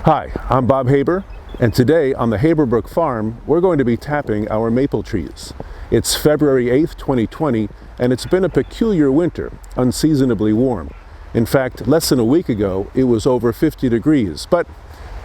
Hi, I'm Bob Haber, and today on the HaberBrook farm, we're going to be tapping our maple trees. It's February 8th, 2020, and it's been a peculiar winter, unseasonably warm. In fact, less than a week ago, it was over 50 degrees. But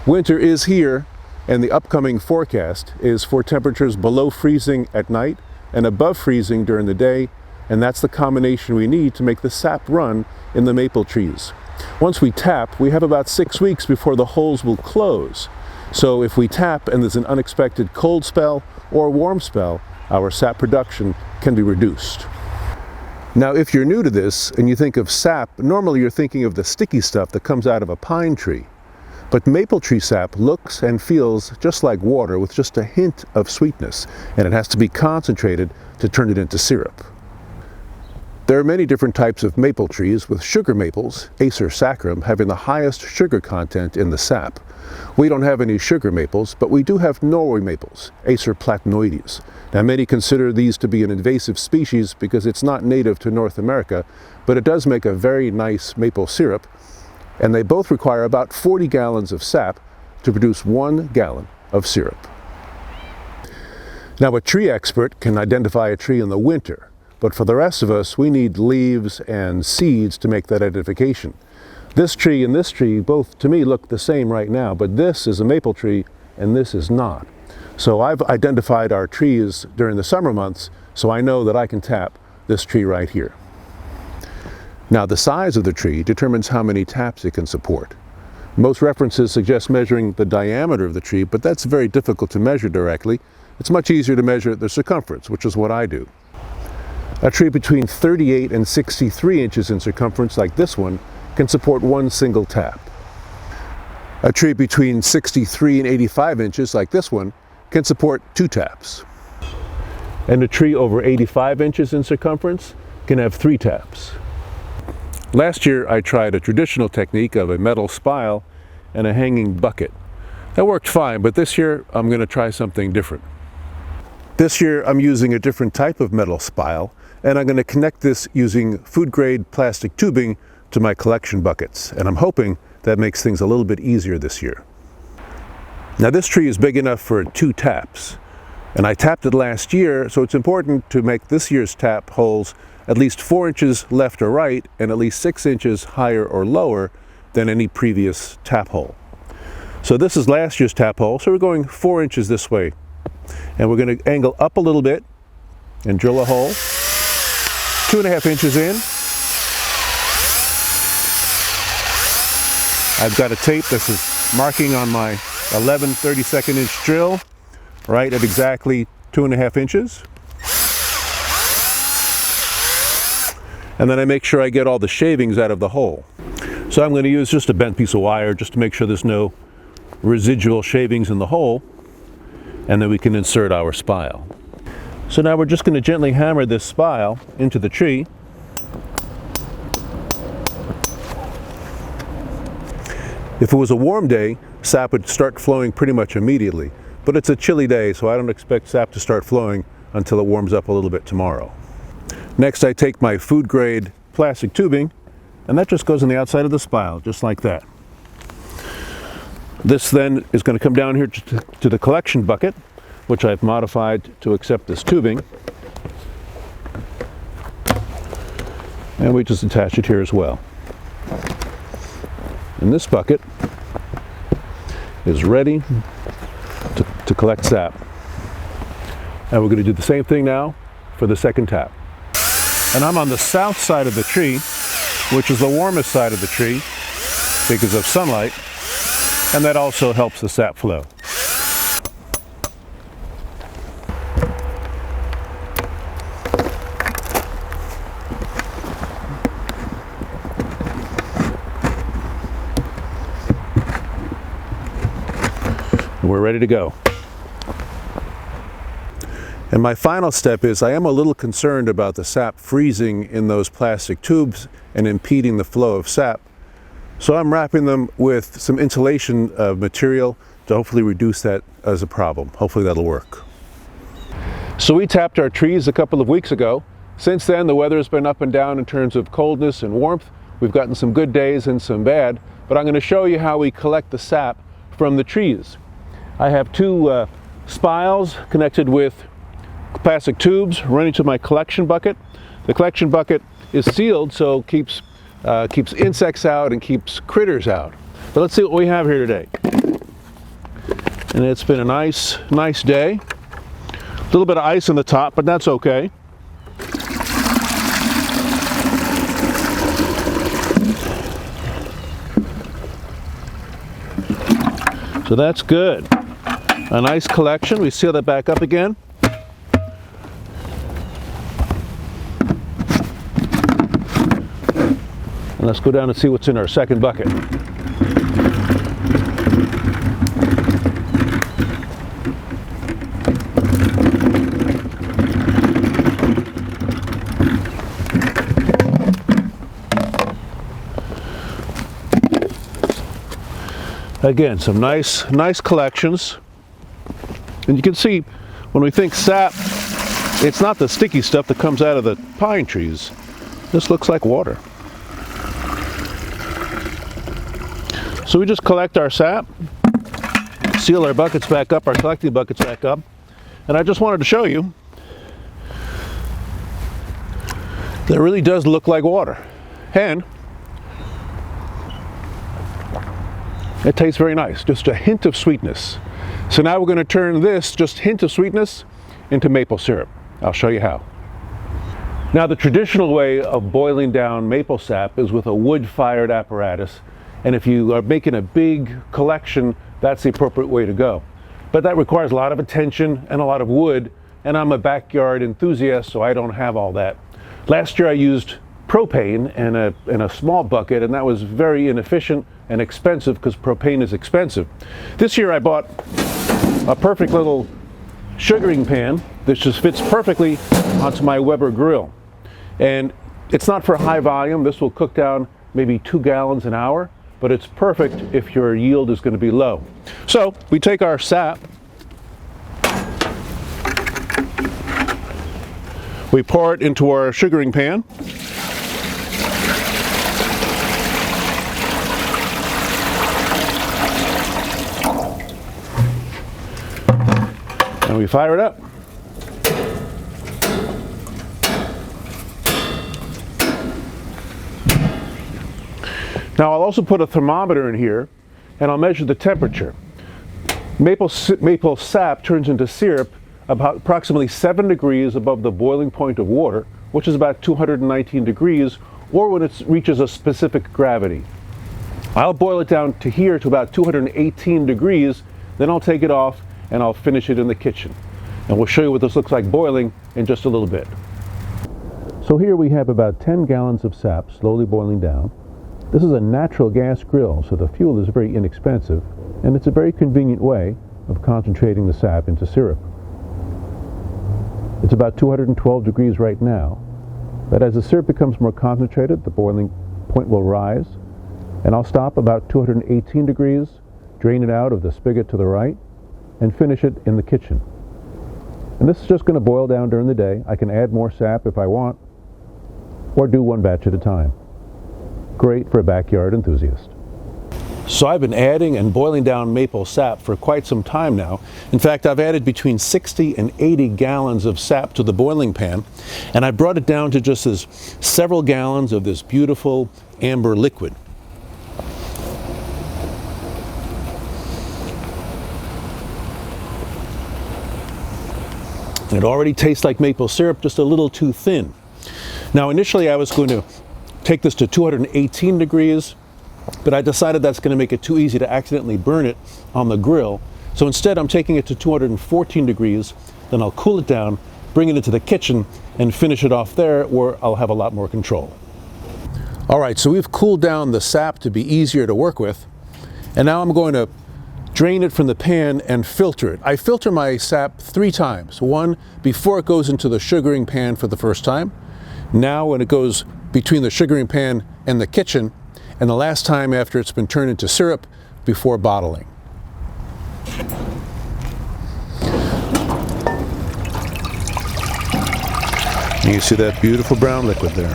winter is here, and the upcoming forecast is for temperatures below freezing at night and above freezing during the day, and that's the combination we need to make the sap run in the maple trees. Once we tap, we have about 6 weeks before the holes will close. So if we tap and there's an unexpected cold spell or warm spell, our sap production can be reduced. Now, if you're new to this and you think of sap, normally you're thinking of the sticky stuff that comes out of a pine tree. But maple tree sap looks and feels just like water with just a hint of sweetness, and it has to be concentrated to turn it into syrup. There are many different types of maple trees, with sugar maples, Acer saccharum, having the highest sugar content in the sap. We don't have any sugar maples, but we do have Norway maples, Acer platanoides. Now, many consider these to be an invasive species because it's not native to North America, but it does make a very nice maple syrup, and they both require about 40 gallons of sap to produce 1 gallon of syrup. Now, a tree expert can identify a tree in the winter, but for the rest of us, we need leaves and seeds to make that identification. This tree and this tree both, to me, look the same right now, but this is a maple tree and this is not. So I've identified our trees during the summer months, so I know that I can tap this tree right here. Now, the size of the tree determines how many taps it can support. Most references suggest measuring the diameter of the tree, but that's very difficult to measure directly. It's much easier to measure the circumference, which is what I do. A tree between 38 and 63 inches in circumference, like this one, can support 1 single tap. A tree between 63 and 85 inches, like this one, can support 2 taps. And a tree over 85 inches in circumference can have 3 taps. Last year, I tried a traditional technique of a metal spile and a hanging bucket. That worked fine, but this year, I'm going to try something different. This year, I'm using a different type of metal spile, and I'm going to connect this using food-grade plastic tubing to my collection buckets, and I'm hoping that makes things a little bit easier this year. Now, this tree is big enough for 2 taps, and I tapped it last year, so it's important to make this year's tap holes at least 4 inches left or right and at least 6 inches higher or lower than any previous tap hole. So this is last year's tap hole, so we're going 4 inches this way, and we're going to angle up a little bit and drill a hole 2.5 inches in. I've got a tape this is marking on my 11 32nd inch drill right at exactly 2.5 inches. And then I make sure I get all the shavings out of the hole. So I'm going to use just a bent piece of wire just to make sure there's no residual shavings in the hole, and then we can insert our spile. So now we're just going to gently hammer this spile into the tree. If it was a warm day, sap would start flowing pretty much immediately. But it's a chilly day, so I don't expect sap to start flowing until it warms up a little bit tomorrow. Next, I take my food-grade plastic tubing, and that just goes on the outside of the spile, just like that. This then is going to come down here to the collection bucket, which I've modified to accept this tubing. And we just attach it here as well. And this bucket is ready to collect sap. And we're going to do the same thing now for the second tap. And I'm on the south side of the tree, which is the warmest side of the tree because of sunlight, and that also helps the sap flow. We're ready to go. And my final step is I am a little concerned about the sap freezing in those plastic tubes and impeding the flow of sap. So I'm wrapping them with some insulation material to hopefully reduce that as a problem. Hopefully that'll work. So we tapped our trees a couple of weeks ago. Since then, the weather's been up and down in terms of coldness and warmth. We've gotten some good days and some bad, but I'm going to show you how we collect the sap from the trees. I have two spiles connected with plastic tubes running to my collection bucket. The collection bucket is sealed, so keeps insects out and keeps critters out. But let's see what we have here today. And it's been a nice day. A little bit of ice on the top, but that's okay. So that's good. A nice collection. We seal that back up again. And let's go down and see what's in our second bucket. Again, some nice collections. And you can see when we think sap, it's not the sticky stuff that comes out of the pine trees. This looks like water. So we just collect our sap, seal our buckets back up, our collecting buckets back up, and I just wanted to show you that it really does look like water. And it tastes very nice, just a hint of sweetness. So now we're going to turn this just hint of sweetness into maple syrup. I'll show you how. Now, the traditional way of boiling down maple sap is with a wood-fired apparatus, and if you are making a big collection, that's the appropriate way to go. But that requires a lot of attention and a lot of wood, and I'm a backyard enthusiast, so I don't have all that. Last year I used propane in a small bucket, and that was very inefficient and expensive because propane is expensive. This year I bought a perfect little sugaring pan that just fits perfectly onto my Weber grill. And it's not for high volume. This will cook down maybe 2 gallons an hour, but it's perfect if your yield is going to be low. So we take our sap, we pour it into our sugaring pan, and we fire it up. Now I'll also put a thermometer in here and I'll measure the temperature. Maple sap turns into syrup about approximately 7 degrees above the boiling point of water, which is about 219 degrees, or when it reaches a specific gravity. I'll boil it down to here to about 218 degrees, then I'll take it off and I'll finish it in the kitchen. And we'll show you what this looks like boiling in just a little bit. So here we have about 10 gallons of sap slowly boiling down. This is a natural gas grill, so the fuel is very inexpensive, and it's a very convenient way of concentrating the sap into syrup. It's about 212 degrees right now, but as the syrup becomes more concentrated, the boiling point will rise, and I'll stop about 218 degrees, drain it out of the spigot to the right, and finish it in the kitchen. And this is just going to boil down during the day. I can add more sap if I want, or do one batch at a time. Great for a backyard enthusiast. So I've been adding and boiling down maple sap for quite some time now. In fact, I've added between 60 and 80 gallons of sap to the boiling pan, and I brought it down to just as several gallons of this beautiful amber liquid. And it already tastes like maple syrup, just a little too thin. Now initially I was going to take this to 218 degrees, but I decided that's going to make it too easy to accidentally burn it on the grill. So instead I'm taking it to 214 degrees, then I'll cool it down, bring it into the kitchen, and finish it off there where I'll have a lot more control. All right, so we've cooled down the sap to be easier to work with, and now I'm going to drain it from the pan and filter it. I filter my sap 3 times. One before it goes into the sugaring pan for the first time, now when it goes between the sugaring pan and the kitchen, and the last time after it's been turned into syrup before bottling. And you see that beautiful brown liquid there.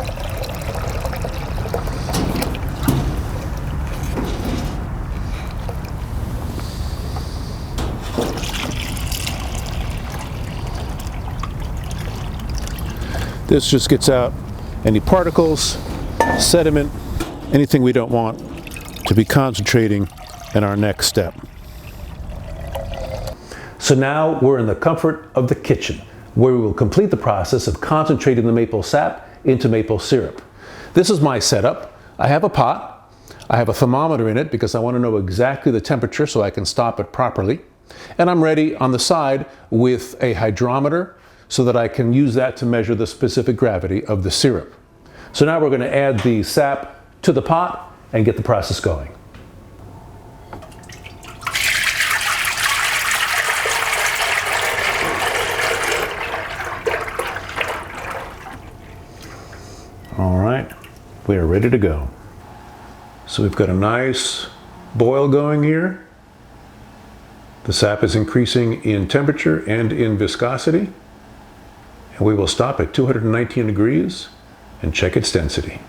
This just gets out any particles, sediment, anything we don't want to be concentrating in our next step. So now we're in the comfort of the kitchen, where we will complete the process of concentrating the maple sap into maple syrup. This is my setup. I have a pot. I have a thermometer in it because I want to know exactly the temperature so I can stop it properly. And I'm ready on the side with a hydrometer so that I can use that to measure the specific gravity of the syrup. So now we're going to add the sap to the pot and get the process going. All right, we are ready to go. So we've got a nice boil going here. The sap is increasing in temperature and in viscosity. And we will stop at 219 degrees and check its density.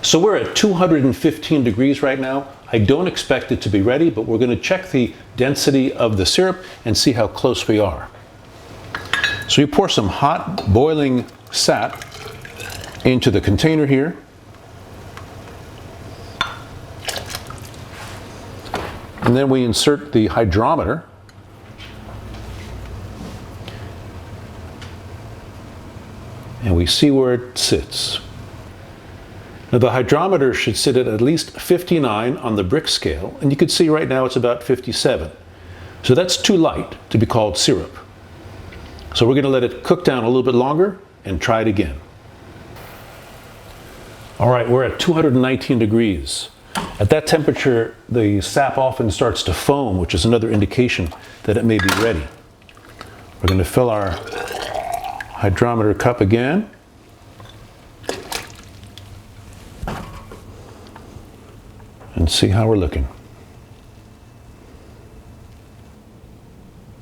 So we're at 215 degrees right now. I don't expect it to be ready, but we're going to check the density of the syrup and see how close we are. So you pour some hot boiling sap into the container here. And then we insert the hydrometer. And we see where it sits. Now the hydrometer should sit at least 59 on the brick scale, and you can see right now it's about 57. So that's too light to be called syrup. So we're going to let it cook down a little bit longer and try it again. All right, we're at 219 degrees. At that temperature, the sap often starts to foam, which is another indication that it may be ready. We're going to fill our hydrometer cup again. And see how we're looking.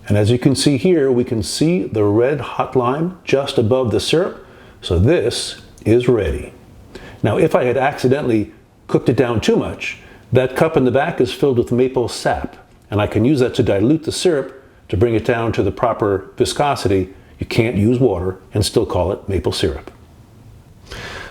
And as you can see here, we can see the red hot line just above the syrup. So this is ready. Now, if I had accidentally cooked it down too much, that cup in the back is filled with maple sap, and I can use that to dilute the syrup to bring it down to the proper viscosity. You can't use water and still call it maple syrup.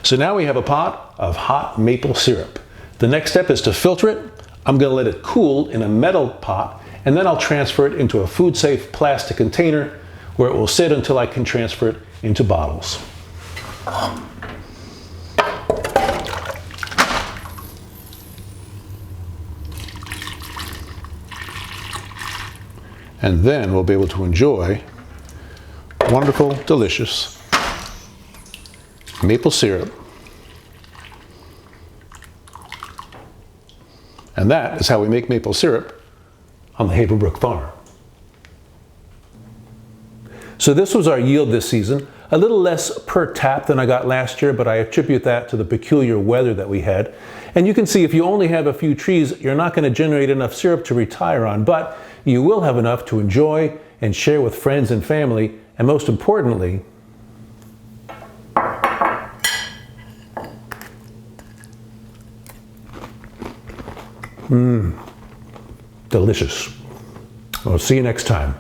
So now we have a pot of hot maple syrup. The next step is to filter it. I'm going to let it cool in a metal pot, and then I'll transfer it into a food-safe plastic container where it will sit until I can transfer it into bottles. And then we'll be able to enjoy wonderful, delicious maple syrup. And that is how we make maple syrup on the HaberBrook farm. So this was our yield this season. A little less per tap than I got last year, but I attribute that to the peculiar weather that we had. And you can see if you only have a few trees, you're not going to generate enough syrup to retire on, but you will have enough to enjoy and share with friends and family, and most importantly, delicious. I'll see you next time.